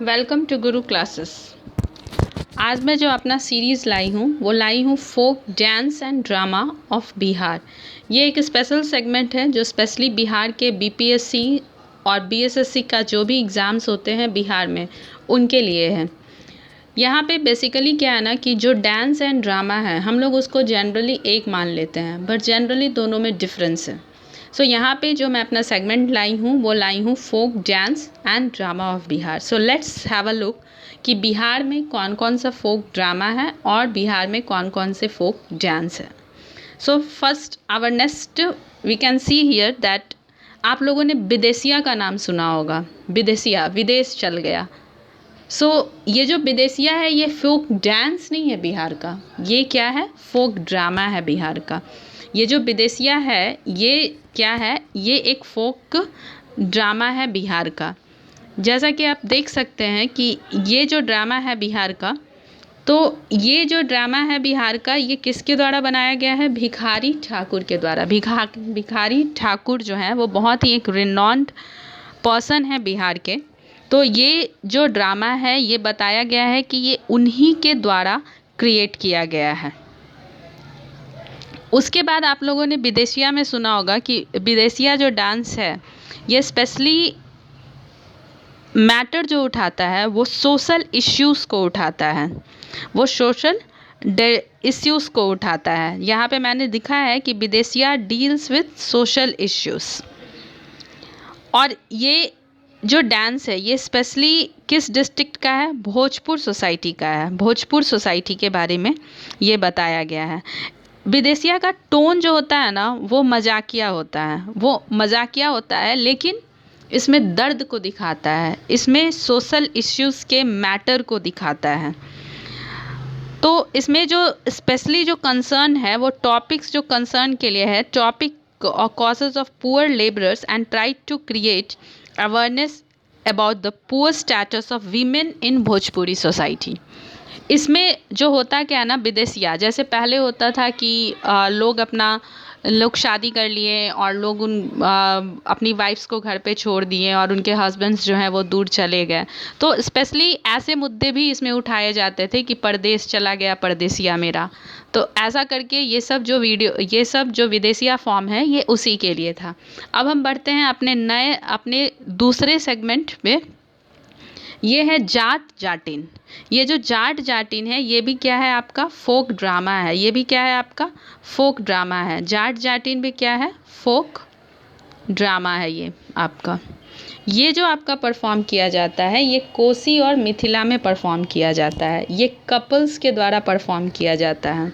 Welcome to Guru classes. आज मैं जो अपना सीरीज़ लाई हूँ वो लाई हूँ folk dance and drama of Bihar. ये एक स्पेशल सेगमेंट है जो स्पेशली बिहार के बीपीएससी और बीएसएससी का जो भी एग्ज़ाम्स होते हैं बिहार में उनके लिए है। यहाँ पे बेसिकली क्या है ना कि जो डांस एंड ड्रामा है हम लोग उसको जनरली एक मान लेते हैं, बट जनरली दोनों में डिफरेंस है। सो यहाँ पे जो मैं अपना सेगमेंट लाई हूँ वो लाई हूँ folk dance and drama of Bihar. So let's have a look कि बिहार में कौन कौन सा फोक ड्रामा है और बिहार में कौन कौन से फोक डांस है। So first our next we can see here that आप लोगों ने विदेशिया का नाम सुना होगा। विदेशिया, विदेश चल गया। ये जो विदेशिया है ये फोक डांस नहीं है बिहार का, ये क्या है, फोक ड्रामा है बिहार का। ये जो विदेशिया है ये क्या है, ये एक फोक ड्रामा है बिहार का। जैसा कि आप देख सकते हैं कि ये जो ड्रामा है बिहार का, तो ये जो ड्रामा है बिहार का ये किसके द्वारा बनाया गया है, भिखारी ठाकुर के द्वारा। भिखारी ठाकुर जो है वो बहुत ही एक रिनॉन्ड पर्सन है बिहार के। तो ये जो ड्रामा है ये बताया गया है कि ये उन्हीं के द्वारा क्रिएट किया गया है। उसके बाद आप लोगों ने विदेशिया में सुना होगा कि विदेशिया जो डांस है ये स्पेशली मैटर जो उठाता है वो सोशल इश्यूज़ को उठाता है, वो सोशल इश्यूज़ को उठाता है। यहाँ पे मैंने दिखा है कि विदेशिया डील्स विथ सोशल इश्यूज़। और ये जो डांस है ये स्पेशली किस डिस्ट्रिक्ट का है, भोजपुर सोसाइटी का है। भोजपुर सोसाइटी के बारे में ये बताया गया है। विदेशिया का टोन जो होता है ना वो मजाकिया होता है, वो मजाकिया होता है, लेकिन इसमें दर्द को दिखाता है, इसमें सोशल इश्यूज़ के मैटर को दिखाता है। तो इसमें जो स्पेशली जो कंसर्न है वो टॉपिक्स जो कंसर्न के लिए है, topic causes of poor laborers and tried to create awareness about the poor status of women in Bhojpuri society. इसमें जो होता क्या है ना, विदेशिया जैसे पहले होता था कि लोग शादी कर लिए और लोग अपनी वाइफ्स को घर पे छोड़ दिए और उनके हस्बैंड्स जो हैं वो दूर चले गए। तो स्पेशली ऐसे मुद्दे भी इसमें उठाए जाते थे कि परदेश चला गया परदेसिया मेरा। तो ऐसा करके ये सब जो विदेशिया फॉर्म है ये उसी के लिए था। अब हम बढ़ते हैं अपने दूसरे सेगमेंट में। ये है जाट जाटिन। ये जो जाट जाटिन है ये भी क्या है, आपका फोक ड्रामा है। ये भी क्या है, आपका फोक ड्रामा है। जाट जाटिन भी क्या है, फोक ड्रामा है ये आपका। ये जो आपका परफॉर्म किया जाता है ये कोसी और मिथिला में परफॉर्म किया जाता है। ये कपल्स के द्वारा परफॉर्म किया जाता है।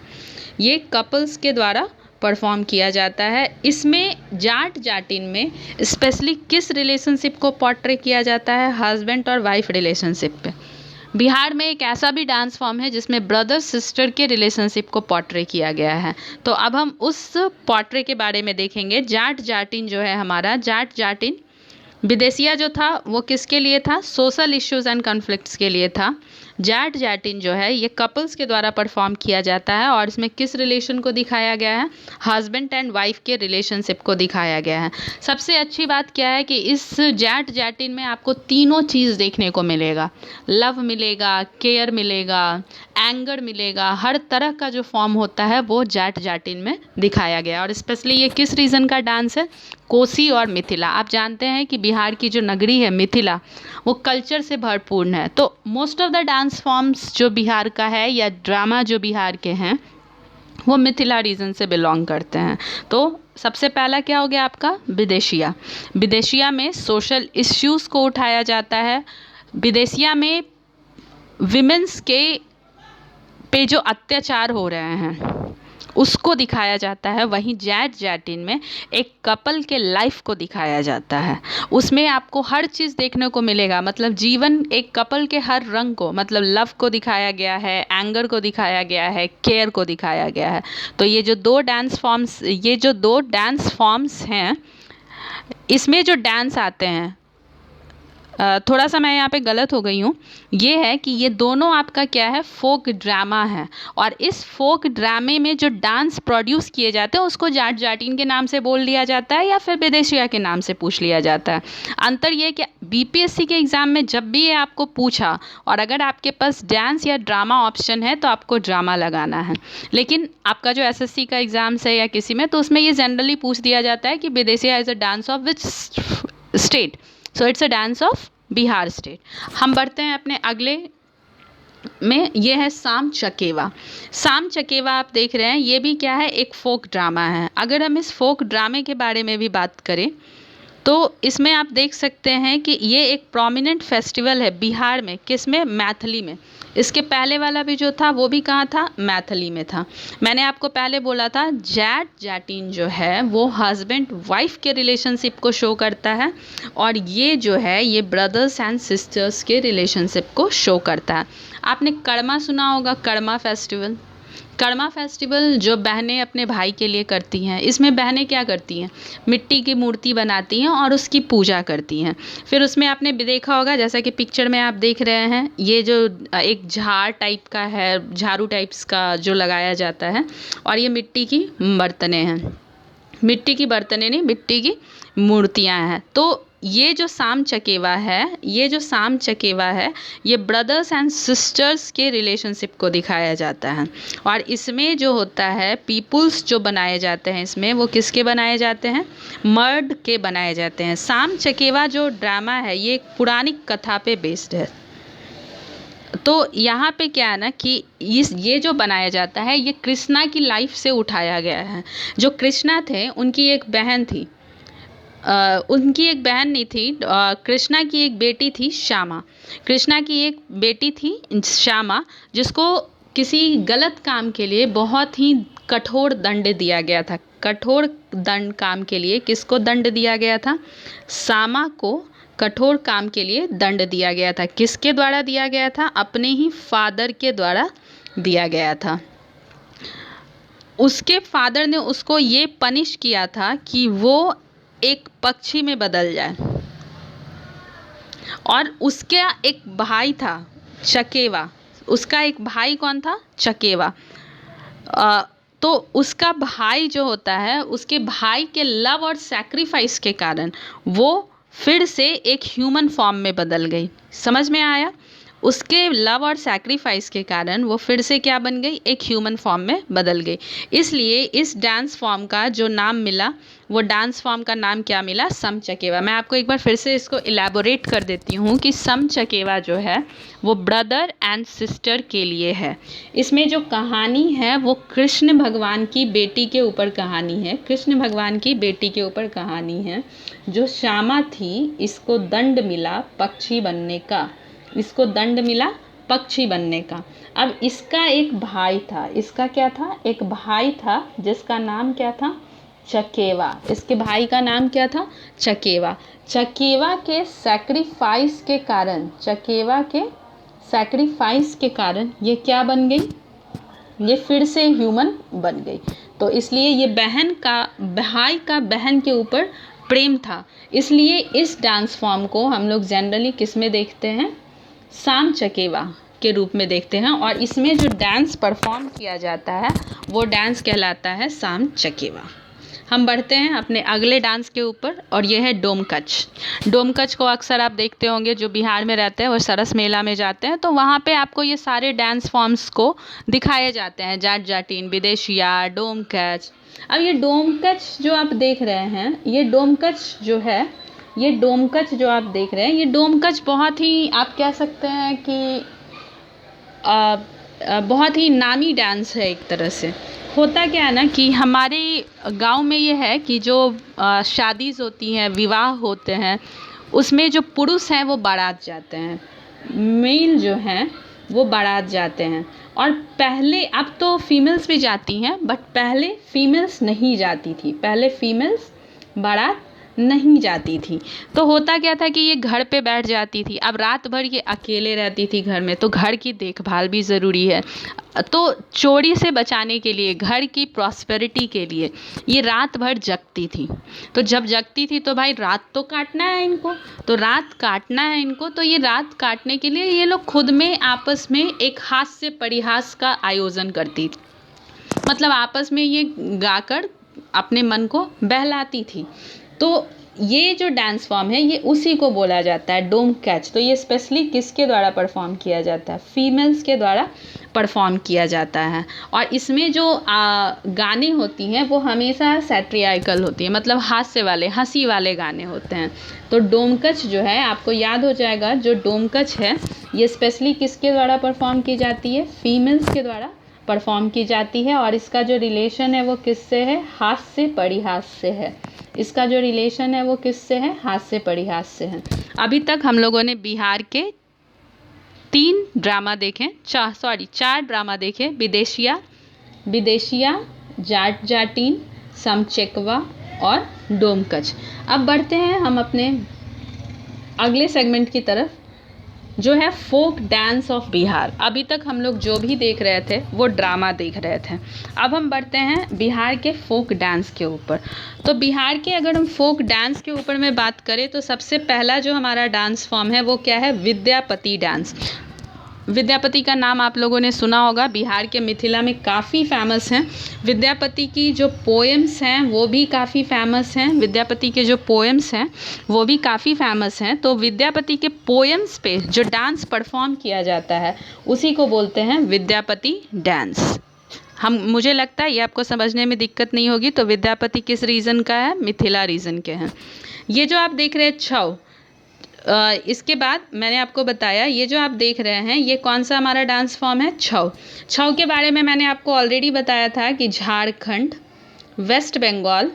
ये कपल्स के द्वारा परफॉर्म किया जाता है। इसमें जाट जाटिन में स्पेशली किस रिलेशनशिप को पोर्ट्रे किया जाता है, हस्बैंड और वाइफ रिलेशनशिप पे। बिहार में एक ऐसा भी डांस फॉर्म है जिसमें ब्रदर सिस्टर के रिलेशनशिप को पोर्ट्रे किया गया है। तो अब हम उस पोर्ट्रे के बारे में देखेंगे। जाट जाटिन जो है हमारा, जाट जाटिन विदेशिया जो था वो किसके लिए था, सोशल इश्यूज़ एंड कॉन्फ्लिक्ट्स के लिए था। जाट जाटिन जो है ये कपल्स के द्वारा परफॉर्म किया जाता है और इसमें किस रिलेशन को दिखाया गया है, हस्बैंड एंड वाइफ के रिलेशनशिप को दिखाया गया है। सबसे अच्छी बात क्या है कि इस जाट जाटिन में आपको तीनों चीज़ देखने को मिलेगा, लव मिलेगा, केयर मिलेगा, एंगर मिलेगा। हर तरह का जो फॉर्म होता है वो जाट जाटिन में दिखाया गया। और स्पेशली ये किस रीजन का डांस है, कोसी और मिथिला। आप जानते हैं कि बिहार की जो नगरी है मिथिला वो कल्चर से भरपूर है। तो most of the dance forms जो बिहार का है या ड्रामा जो बिहार के हैं वो मिथिला रीजन से बिलोंग करते हैं। तो सबसे पहला क्या हो गया आपका, विदेशिया। विदेशिया में सोशल इश्यूज़ को उठाया जाता है। विदेशिया में विमेंस के पे जो अत्याचार हो रहे हैं उसको दिखाया जाता है। वहीं जाट जाटिन में एक कपल के लाइफ को दिखाया जाता है। उसमें आपको हर चीज़ देखने को मिलेगा, मतलब जीवन एक कपल के हर रंग को, मतलब लव को दिखाया गया है, एंगर को दिखाया गया है, केयर को दिखाया गया है। तो ये जो दो डांस फॉर्म्स हैं इसमें जो डांस आते हैं थोड़ा सा मैं यहाँ पे गलत हो गई हूँ। ये है कि ये दोनों आपका क्या है, फोक ड्रामा है। और इस फोक ड्रामे में जो डांस प्रोड्यूस किए जाते हैं उसको जाट जाटिन के नाम से बोल लिया जाता है या फिर विदेशिया के नाम से पूछ लिया जाता है। अंतर ये कि बीपीएससी के एग्ज़ाम में जब भी ये आपको पूछा और अगर आपके पास डांस या ड्रामा ऑप्शन है तो आपको ड्रामा लगाना है। लेकिन आपका जो एसएससी का एग्ज़ाम्स है या किसी में, तो उसमें ये जनरली पूछ दिया जाता है कि विदेशिया is a dance of which state, so it's a dance of Bihar state. हम बढ़ते हैं अपने अगले में, ये है साम चकेवा। साम चकेवा आप देख रहे हैं, ये भी क्या है, एक फोक ड्रामा है। अगर हम इस फोक ड्रामे के बारे में भी बात करें तो इसमें आप देख सकते हैं कि ये एक प्रोमिनेंट फेस्टिवल है बिहार में। किस में? मैथिली में। इसके पहले वाला भी जो था वो भी कहाँ था? मैथिली में था। मैंने आपको पहले बोला था जाट जाटिन जो है वो हस्बैंड वाइफ के रिलेशनशिप को शो करता है और ये जो है ये ब्रदर्स एंड सिस्टर्स के रिलेशनशिप को शो करता है। आपने कड़मा सुना होगा, कड़मा फेस्टिवल। कड़मा फेस्टिवल जो बहनें अपने भाई के लिए करती हैं, इसमें बहनें क्या करती हैं, मिट्टी की मूर्ति बनाती हैं और उसकी पूजा करती हैं। फिर उसमें आपने भी देखा होगा, जैसा कि पिक्चर में आप देख रहे हैं, ये जो एक झाड़ टाइप का है, झाड़ू टाइप्स का जो लगाया जाता है और ये मिट्टी की बर्तनें हैं, मिट्टी की बर्तनें नहीं, मिट्टी की मूर्तियाँ हैं। तो ये जो साम चकेवा है, ये जो साम चकेवा है, ये ब्रदर्स एंड सिस्टर्स के रिलेशनशिप को दिखाया जाता है। और इसमें जो होता है पीपुल्स जो बनाए जाते हैं इसमें, वो किसके बनाए जाते हैं? मर्द के बनाए जाते हैं। साम चकेवा जो ड्रामा है ये एक पुरानी कथा पे बेस्ड है। तो यहाँ पे क्या है ना कि ये जो बनाया जाता है ये कृष्णा की लाइफ से उठाया गया है। जो कृष्णा थे उनकी एक बहन थी, उनकी एक बहन नहीं थी, कृष्णा की एक बेटी थी श्यामा। कृष्णा की एक बेटी थी श्यामा, जिसको किसी गलत काम के लिए बहुत ही कठोर दंड दिया गया था। कठोर दंड काम के लिए किसको दंड दिया गया था? श्यामा को कठोर काम के लिए दंड दिया गया था। किसके द्वारा दिया गया था? अपने ही फादर के द्वारा दिया गया था। उसके फादर ने उसको ये पनिश किया था कि वो एक पक्षी में बदल जाए। और उसका एक भाई था चकेवा, उसका एक भाई कौन था? चकेवा। तो उसका भाई जो होता है, उसके भाई के लव और सैक्रिफाइस के कारण वो फिर से एक ह्यूमन फॉर्म में बदल गई। समझ में आया? उसके लव और सैक्रिफाइस के कारण वो फिर से क्या बन गई? एक ह्यूमन फॉर्म में बदल गई। इसलिए इस डांस फॉर्म का जो नाम मिला, वो डांस फॉर्म का नाम क्या मिला? सम चकेवा। मैं आपको एक बार फिर से इसको इलेबोरेट कर देती हूँ कि सम चकेवा जो है वो ब्रदर एंड सिस्टर के लिए है। इसमें जो कहानी है वो कृष्ण भगवान की बेटी के ऊपर कहानी है। कृष्ण भगवान की बेटी के ऊपर कहानी है। जो श्यामा थी, इसको दंड मिला पक्षी बनने का, इसको दंड मिला पक्षी बनने का। अब इसका एक भाई था, इसका क्या था? एक भाई था जिसका नाम क्या था? चकेवा। इसके भाई का नाम क्या था? चकेवा। चकेवा के सैक्रिफाइस के कारण, चकेवा के सैक्रिफाइस के कारण ये क्या बन गई? ये फिर से ह्यूमन बन गई। तो इसलिए ये बहन का, भाई का बहन के ऊपर प्रेम था। इसलिए इस डांस फॉर्म को हम लोग जनरली किस में देखते हैं? साम चकेवा के रूप में देखते हैं। और इसमें जो डांस परफॉर्म किया जाता है वो डांस कहलाता है साम चकेवा। हम बढ़ते हैं अपने अगले डांस के ऊपर और ये है डोमकच। डोमकच को अक्सर आप देखते होंगे, जो बिहार में रहते हैं वो सरस मेला में जाते हैं तो वहाँ पे आपको ये सारे डांस फॉर्म्स को दिखाए जाते हैं, जाट जाटिन, विदेशिया, डोमकच। अब ये डोमकच जो आप देख रहे हैं, ये डोमकच जो है, ये डोमकच जो आप देख रहे हैं, ये डोमकच बहुत ही, आप कह सकते हैं कि बहुत ही नामी डांस है एक तरह से। होता क्या है ना कि हमारे गांव में ये है कि जो शादीज़ होती हैं, विवाह होते हैं, उसमें जो पुरुष हैं वो बारात जाते हैं, मेल जो हैं वो बारात जाते हैं। और पहले, अब तो फीमेल्स भी जाती हैं, बट पहले फीमेल्स नहीं जाती थी। पहले फीमेल्स बारात नहीं जाती थी। तो होता क्या था कि ये घर पे बैठ जाती थी। अब रात भर ये अकेले रहती थी घर में, तो घर की देखभाल भी ज़रूरी है। तो चोरी से बचाने के लिए, घर की प्रॉस्पेरिटी के लिए ये रात भर जगती थी। तो जब जगती थी तो भाई रात तो काटना है इनको, तो रात काटना है इनको, तो ये रात काटने के लिए ये लोग खुद में आपस में एक हास्य परिहास का आयोजन करती थी। मतलब आपस में ये गाकर अपने मन को बहलाती थी। तो ये जो डांस फॉर्म है ये उसी को बोला जाता है डोम कैच। तो ये स्पेशली किसके द्वारा परफॉर्म किया जाता है? फीमेल्स के द्वारा परफॉर्म किया जाता है। और इसमें जो गाने होती हैं वो हमेशा सैटिरिकल होती है, मतलब हास्य वाले, हंसी वाले गाने होते हैं। तो डोमकच जो है, आपको याद हो जाएगा, जो डोमकच है ये स्पेशली किसके द्वारा परफॉर्म की जाती है? फीमेल्स के द्वारा परफॉर्म की जाती है। और इसका जो रिलेशन है वो किससे है? हास्य परिहास से है। इसका जो रिलेशन है वो किससे है? हास्य परिहास से है। अभी तक हम लोगों ने बिहार के 3 ड्रामा देखे, 4 ड्रामा देखे। विदेशिया, जाट जाटीन, समचेकवा और डोमकच। अब बढ़ते हैं हम अपने अगले सेगमेंट की तरफ, जो है फोक डांस ऑफ बिहार। अभी तक हम लोग जो भी देख रहे थे वो ड्रामा देख रहे थे। अब हम बढ़ते हैं बिहार के फोक डांस के ऊपर। तो बिहार के अगर हम फोक डांस के ऊपर में बात करें तो सबसे पहला जो हमारा डांस फॉर्म है वो क्या है? विद्यापति डांस। विद्यापति का नाम आप लोगों ने सुना होगा, बिहार के मिथिला में काफ़ी फेमस हैं। विद्यापति की जो पोएम्स हैं वो भी काफ़ी फेमस हैं। विद्यापति के जो पोएम्स हैं वो भी काफ़ी फेमस हैं। तो विद्यापति के पोएम्स पे जो डांस परफॉर्म किया जाता है उसी को बोलते हैं विद्यापति डांस। मुझे लगता है ये आपको समझने में दिक्कत नहीं होगी। तो विद्यापति किस रीजन का है? मिथिला रीजन के हैं। ये जो आप देख रहे हैं छौ, इसके बाद मैंने आपको बताया ये जो आप देख रहे हैं ये कौन सा हमारा डांस फॉर्म है? छौ। छौ के बारे में मैंने आपको ऑलरेडी बताया था कि झारखंड, वेस्ट बंगाल,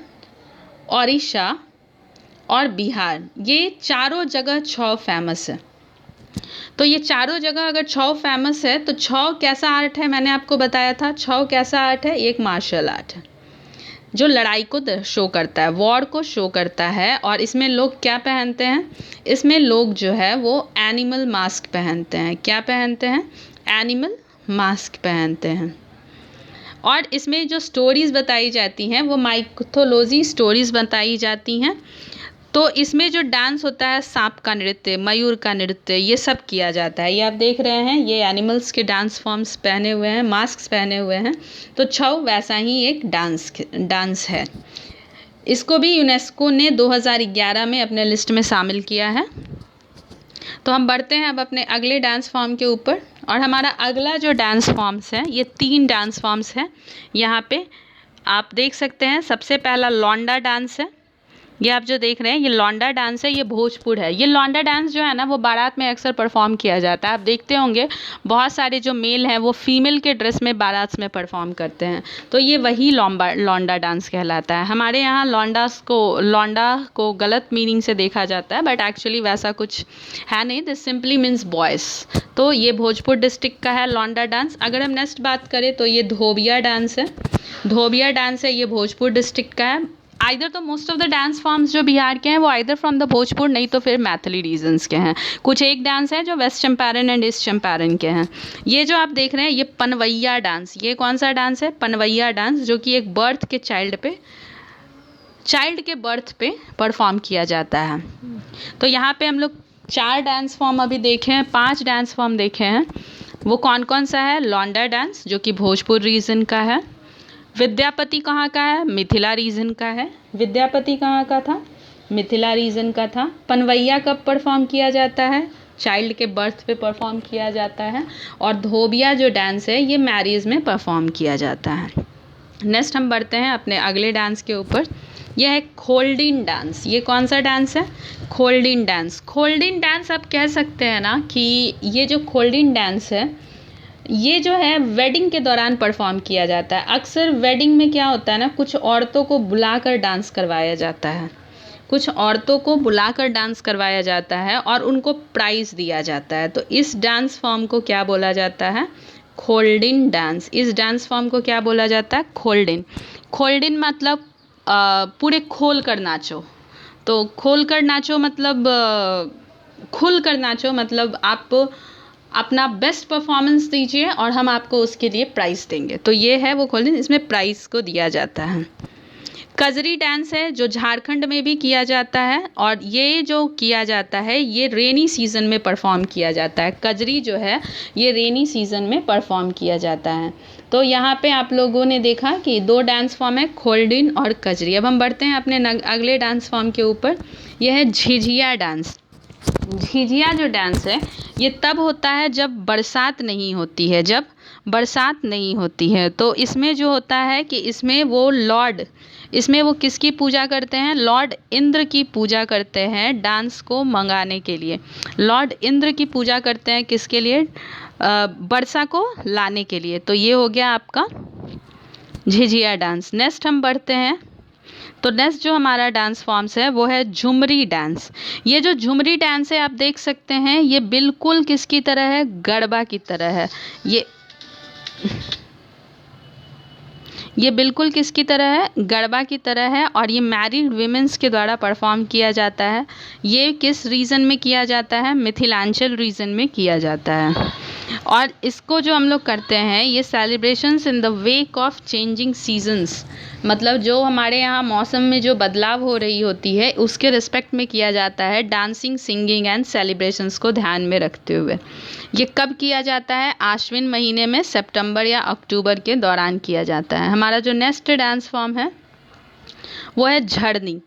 ओडिशा और बिहार, ये चारों जगह छौ फेमस है। तो ये चारों जगह अगर छौ फेमस है तो छौ कैसा आर्ट है? मैंने आपको बताया था छौ कैसा आर्ट है? एक मार्शल आर्ट है जो लड़ाई को शो करता है, वॉर को शो करता है। और इसमें लोग क्या पहनते हैं? इसमें लोग जो है वो एनिमल मास्क पहनते हैं। क्या पहनते हैं? एनिमल मास्क पहनते हैं। और इसमें जो स्टोरीज़ बताई जाती हैं वो माइथोलॉजी स्टोरीज़ बताई जाती हैं। तो इसमें जो डांस होता है, सांप का नृत्य, मयूर का नृत्य, ये सब किया जाता है। ये आप देख रहे हैं ये एनिमल्स के डांस फॉर्म्स पहने हुए हैं, मास्क पहने हुए हैं। तो छौ वैसा ही एक डांस है। इसको भी यूनेस्को ने 2011 में अपने लिस्ट में शामिल किया है। तो हम बढ़ते हैं अब अपने अगले डांस फॉर्म के ऊपर। और हमारा अगला जो डांस फॉर्म्स है ये 3 डांस फॉर्म्स हैं। यहाँ पे आप देख सकते हैं सबसे पहला लौंडा डांस है। ये आप जो देख रहे हैं ये लौंडा डांस है, ये भोजपुर है। ये लौंडा डांस जो है ना वो बारात में अक्सर परफॉर्म किया जाता है। आप देखते होंगे बहुत सारे जो मेल हैं वो फीमेल के ड्रेस में बारात में परफॉर्म करते हैं। तो ये वही लौंडा डांस कहलाता है। हमारे यहाँ लौंडा को गलत मीनिंग से देखा जाता है, बट एक्चुअली वैसा कुछ है नहीं। This simply means boys. तो ये भोजपुर डिस्ट्रिक्ट का है लौंडा डांस। अगर हम नेक्स्ट बात करें तो ये धोबिया डांस है। धोबिया डांस है, ये भोजपुर डिस्ट्रिक्ट का है। आइदर तो most of the dance forms जो बिहार के हैं वो आइदर फ्रॉम द भोजपुर, नहीं तो फिर मैथिली रीजन्स के हैं। कुछ एक डांस है जो west Champaran and east Champaran के हैं। ये जो आप देख रहे हैं ये पनवैया डांस। ये कौन सा डांस है? पनवैया डांस, जो कि एक चाइल्ड के बर्थ पे परफॉर्म किया जाता है। तो यहाँ पे हम लोग 4 डांस फॉर्म अभी देखे हैं, 5 डांस फॉर्म देखे हैं। वो कौन कौन सा है? लौंडा डांस जो कि भोजपुर रीजन का है। विद्यापति कहाँ का है? मिथिला रीजन का है। विद्यापति कहाँ का था? मिथिला रीजन का था। पनवैया कब परफॉर्म किया जाता है? चाइल्ड के बर्थ पे परफॉर्म किया जाता है। और धोबिया जो डांस है ये मैरिज में परफॉर्म किया जाता है। नेक्स्ट हम बढ़ते हैं अपने अगले डांस के ऊपर। यह है खोल्डिन डांस। ये कौन सा डांस है? खोल्डिन डांस। खोल्डिन डांस आप कह सकते हैं ना कि ये जो खोल्डिन डांस है ये जो है वेडिंग के दौरान परफॉर्म किया जाता है। अक्सर वेडिंग में क्या होता है ना, कुछ औरतों को बुलाकर डांस करवाया जाता है। कुछ औरतों को बुलाकर डांस करवाया जाता है और उनको प्राइज़ दिया जाता है। तो इस डांस फॉर्म को क्या बोला जाता है? खोल्डिन डांस। इस डांस फॉर्म को क्या बोला जाता है? खोल्डिन। खोल्डिन मतलब पूरे खोल कर नाचो। तो खोल कर नाचो मतलब खुल कर नाचो मतलब आप अपना बेस्ट परफॉर्मेंस दीजिए और हम आपको उसके लिए प्राइज़ देंगे। तो ये है वो खोल, इसमें प्राइज़ को दिया जाता है। कजरी डांस है जो झारखंड में भी किया जाता है और ये जो किया जाता है ये रेनी सीज़न में परफॉर्म किया जाता है। कजरी जो है ये रेनी सीज़न में परफॉर्म किया जाता है। तो यहाँ पे आप लोगों ने देखा कि दो डांस फॉर्म है, खोलडिन और कजरी। अब हम बढ़ते हैं अपने अगले डांस फॉर्म के ऊपर। यह है झिझिया डांस। झिझिया जो डांस है ये तब होता है जब बरसात नहीं होती है, जब बरसात नहीं होती है। तो इसमें जो होता है कि इसमें वो किसकी पूजा करते हैं, लॉर्ड इंद्र की पूजा करते हैं डांस को मंगाने के लिए। लॉर्ड इंद्र की पूजा करते हैं किसके लिए, वर्षा को लाने के लिए। तो ये हो गया आपका झिझिया डांस। नेक्स्ट हम बढ़ते हैं, तो नेक्स्ट जो हमारा डांस फॉर्म्स है वो है झुमरी डांस। ये जो झुमरी डांस है आप देख सकते हैं ये बिल्कुल किसकी तरह है, गरबा की तरह है। ये बिल्कुल किसकी तरह है, गरबा की तरह है और ये मैरिड वीमेंस के द्वारा परफॉर्म किया जाता है। ये किस रीजन में किया जाता है, मिथिलांचल रीजन में किया जाता है। और इसको जो हम लोग करते हैं ये celebrations in the wake of changing seasons, मतलब जो हमारे यहाँ मौसम में जो बदलाव हो रही होती है उसके रिस्पेक्ट में किया जाता है, डांसिंग, सिंगिंग एंड सेलिब्रेशंस को ध्यान में रखते हुए। ये कब किया जाता है, आश्विन महीने में सितंबर या अक्टूबर के दौरान किया जाता है। हमारा जो नेक्स्ट डांस फॉर्म है वो है झड़नी।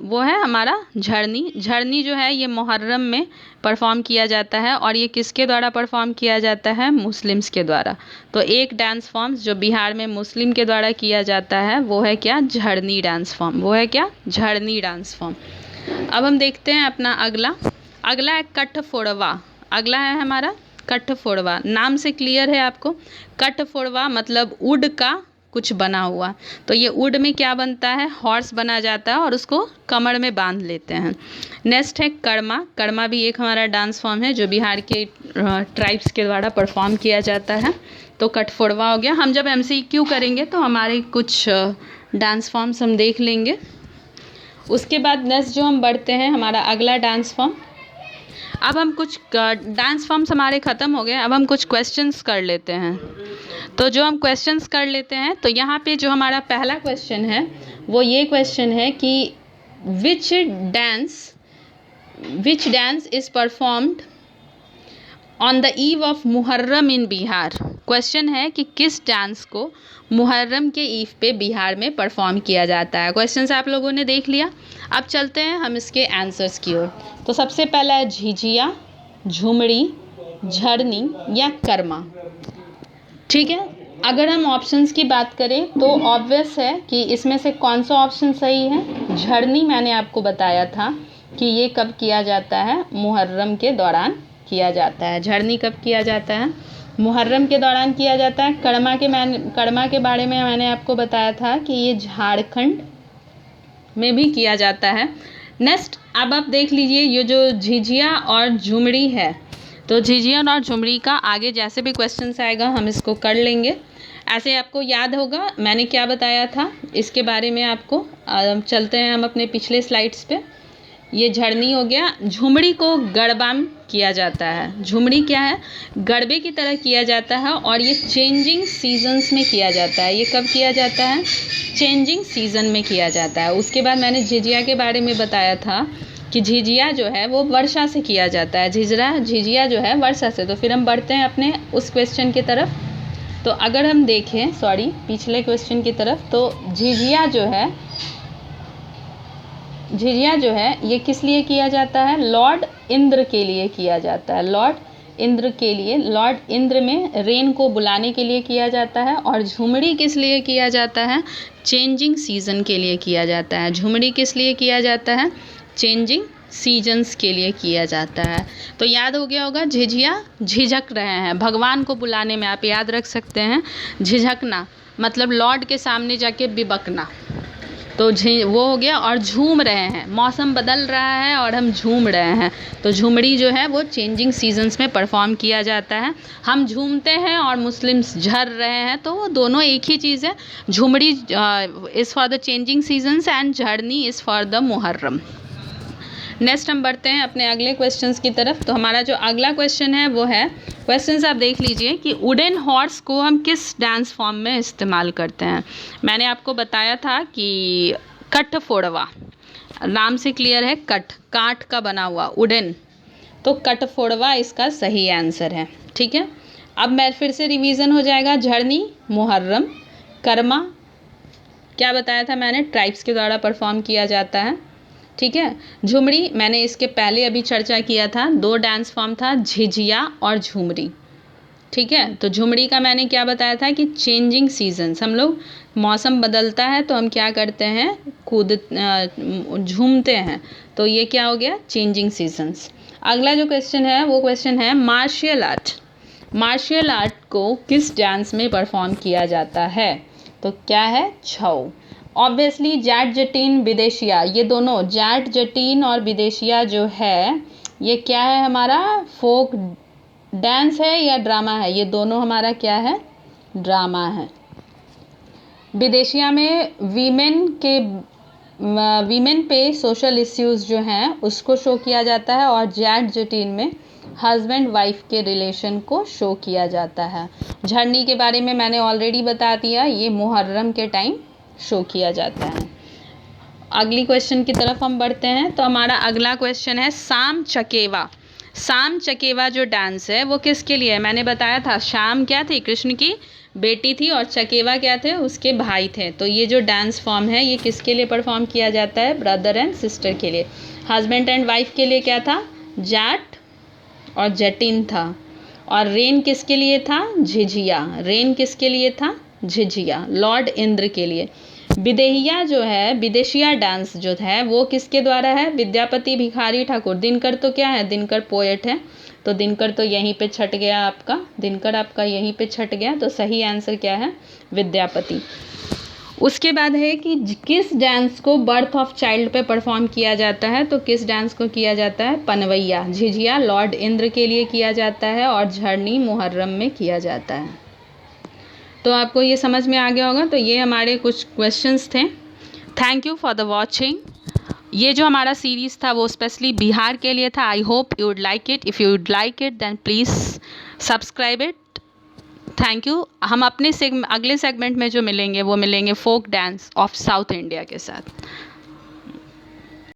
वो है हमारा झड़नी। झड़नी जो है ये मुहर्रम में परफॉर्म किया जाता है और ये किसके द्वारा परफॉर्म किया जाता है, मुस्लिम्स के द्वारा। तो एक डांस फॉर्म जो बिहार में मुस्लिम के द्वारा किया जाता है वो है क्या, झड़नी डांस फॉर्म। वो है क्या, झड़नी डांस फॉर्म। अब हम देखते हैं अपना अगला है कठ फोड़वा। अगला है हमारा कठ फोड़वा। नाम से क्लियर है आपको, कठ फोड़वा मतलब वुड का कुछ बना हुआ। तो ये वुड में क्या बनता है, हॉर्स बना जाता है और उसको कमर में बांध लेते हैं। नेक्स्ट है कर्मा। कर्मा भी एक हमारा डांस फॉर्म है जो बिहार के ट्राइब्स के द्वारा परफॉर्म किया जाता है। तो कठफोड़वा हो गया। हम जब MCQ करेंगे तो हमारे कुछ डांस फॉर्म्स हम देख लेंगे। उसके बाद नेक्स्ट जो हम बढ़ते हैं हमारा अगला डांस फॉर्म। अब हम कुछ डांस फॉर्म्स हमारे ख़त्म हो गए, अब हम कुछ क्वेश्चंस कर लेते हैं। तो जो हम क्वेश्चंस कर लेते हैं तो यहाँ पे जो हमारा पहला क्वेश्चन है वो ये क्वेश्चन है कि which dance is performed on the eve of Muharram in Bihar. Question है कि किस डांस को मुहर्रम के ईव पे बिहार में परफॉर्म किया जाता है। क्वेश्चन से आप लोगों ने देख लिया। अब चलते हैं हम इसके आंसर्स की ओर। तो सबसे पहला है झिझिया, झुमरी, झड़नी या कर्मा। ठीक है, अगर हम ऑप्शंस की बात करें तो ऑब्वियस है कि इसमें से कौन सा ऑप्शन सही है। झड़नी मैंने आपको बताया था कि ये कब किया जाता है, मुहर्रम के दौरान किया जाता है। झड़नी कब किया जाता है, मुहर्रम के दौरान किया जाता है। कर्मा के बारे में मैंने आपको बताया था कि ये झारखंड में भी किया जाता है। नेक्स्ट अब आप देख लीजिए ये जो झिझिया और झुमरी है, तो झिझिया और झुमरी का आगे जैसे भी क्वेश्चंस आएगा हम इसको कर लेंगे। ऐसे आपको याद होगा मैंने क्या बताया था इसके बारे में आपको। चलते हैं हम अपने पिछले स्लाइड्स पे। ये झड़नी हो गया। झुमरी को गरबा में किया जाता है। झुमरी क्या है, गरबे की तरह किया जाता है और ये चेंजिंग सीजन्स में किया जाता है। ये कब किया जाता है, चेंजिंग सीजन में किया जाता है। उसके बाद मैंने झिझिया के बारे में बताया था कि झिझिया जो है वो वर्षा से किया जाता है। झिझिया जो है वर्षा से। तो फिर हम बढ़ते हैं अपने उस क्वेश्चन की तरफ। तो अगर हम देखें पिछले क्वेश्चन की तरफ, तो झिझिया जो है ये किस लिए किया जाता है, लॉर्ड इंद्र के लिए किया जाता है। लॉर्ड इंद्र के लिए, लॉर्ड इंद्र में रेन को बुलाने के लिए किया जाता है। और झुमरी किस लिए किया जाता है, चेंजिंग सीजन के लिए किया जाता है। झुमरी किस लिए किया जाता है, चेंजिंग सीजन्स के लिए किया जाता है। तो याद हो गया होगा, झिझिया झिझक रहे हैं भगवान को बुलाने में। आप याद रख सकते हैं झिझकना मतलब लॉर्ड के सामने जाके बिबकना। तो वो हो गया। और झूम रहे हैं, मौसम बदल रहा है और हम झूम रहे हैं, तो झुमड़ी जो है वो चेंजिंग सीजन्स में परफॉर्म किया जाता है। हम झूमते हैं और मुस्लिम्स झर रहे हैं, तो वो दोनों एक ही चीज़ है। Jhumri is for the changing seasons and Jharni is for the Muharram. Next हम बढ़ते हैं अपने अगले क्वेश्चंस की तरफ। तो हमारा जो अगला क्वेश्चन है वो है, क्वेश्चंस आप देख लीजिए कि वुडन हॉर्स को हम किस डांस फॉर्म में इस्तेमाल करते हैं। मैंने आपको बताया था कि कठ फोड़वा, नाम से क्लियर है, कठ काठ का बना हुआ, वुडन, तो कठ फोड़वा इसका सही आंसर है। ठीक है, अब मैं फिर से रिवीजन हो जाएगा। झड़नी, मुहर्रम, कर्मा क्या बताया था मैंने, ट्राइब्स के द्वारा परफॉर्म किया जाता है। ठीक है, झुमड़ी मैंने इसके पहले अभी चर्चा किया था, 2 डांस फॉर्म था, झिझिया और झूमरी। ठीक है, तो झुमड़ी का मैंने क्या बताया था कि चेंजिंग सीजन्स, हम लोग मौसम बदलता है तो हम क्या करते हैं, झूमते हैं, तो ये क्या हो गया, चेंजिंग सीजन्स। अगला जो क्वेश्चन है वो क्वेश्चन है मार्शियल आर्ट। मार्शियल आर्ट को किस डांस में परफॉर्म किया जाता है, तो क्या है, छऊ। ऑब्वियसली जाट जटीन विदेशिया, ये दोनों जाट जटीन और विदेशिया जो है ये क्या है, हमारा फोक डांस है या ड्रामा है, ये दोनों हमारा क्या है, ड्रामा है। विदेशिया में वीमेन पे सोशल इश्यूज जो हैं उसको शो किया जाता है, और जाट जटीन में हस्बैंड वाइफ के रिलेशन को शो किया जाता है। झड़नी के बारे में मैंने ऑलरेडी बता दिया, ये मुहर्रम के टाइम शो किया जाता है। अगली क्वेश्चन की तरफ हम बढ़ते हैं। तो हमारा अगला क्वेश्चन है शाम चकेवा। शाम चकेवा जो डांस है वो किसके लिए है, मैंने बताया था शाम क्या थी, कृष्ण की बेटी थी, और चकेवा क्या थे, उसके भाई थे। तो ये जो डांस फॉर्म है ये किसके लिए परफॉर्म किया जाता है, ब्रदर एंड सिस्टर के लिए। हस्बैंड एंड वाइफ के लिए क्या था, जाट और जटिन था। और रेन किसके लिए था, झिझिया। रेन किसके लिए था, झिझिया, लॉर्ड इंद्र के लिए। विदेहिया जो है, विदेशिया डांस जो है वो किसके द्वारा है, विद्यापति भिखारी ठाकुर। दिनकर तो क्या है, दिनकर पोएट है, तो दिनकर तो यहीं पे छट गया आपका, दिनकर आपका यहीं पे छट गया, तो सही आंसर क्या है, विद्यापति। उसके बाद है कि किस डांस को बर्थ ऑफ चाइल्ड पे परफॉर्म किया जाता है, तो किस डांस को किया जाता है, पनवैया। झिझिया लॉर्ड इंद्र के लिए किया जाता है, और झड़नी मुहर्रम में किया जाता है। तो आपको ये समझ में आ गया होगा। तो ये हमारे कुछ क्वेश्चंस थे। Thank you for the watching. ये जो हमारा सीरीज़ था वो स्पेशली बिहार के लिए था। I hope you would like it. If you would like it then please subscribe it. Thank you. हम अपने अगले सेगमेंट में जो मिलेंगे वो मिलेंगे folk dance of south India के साथ।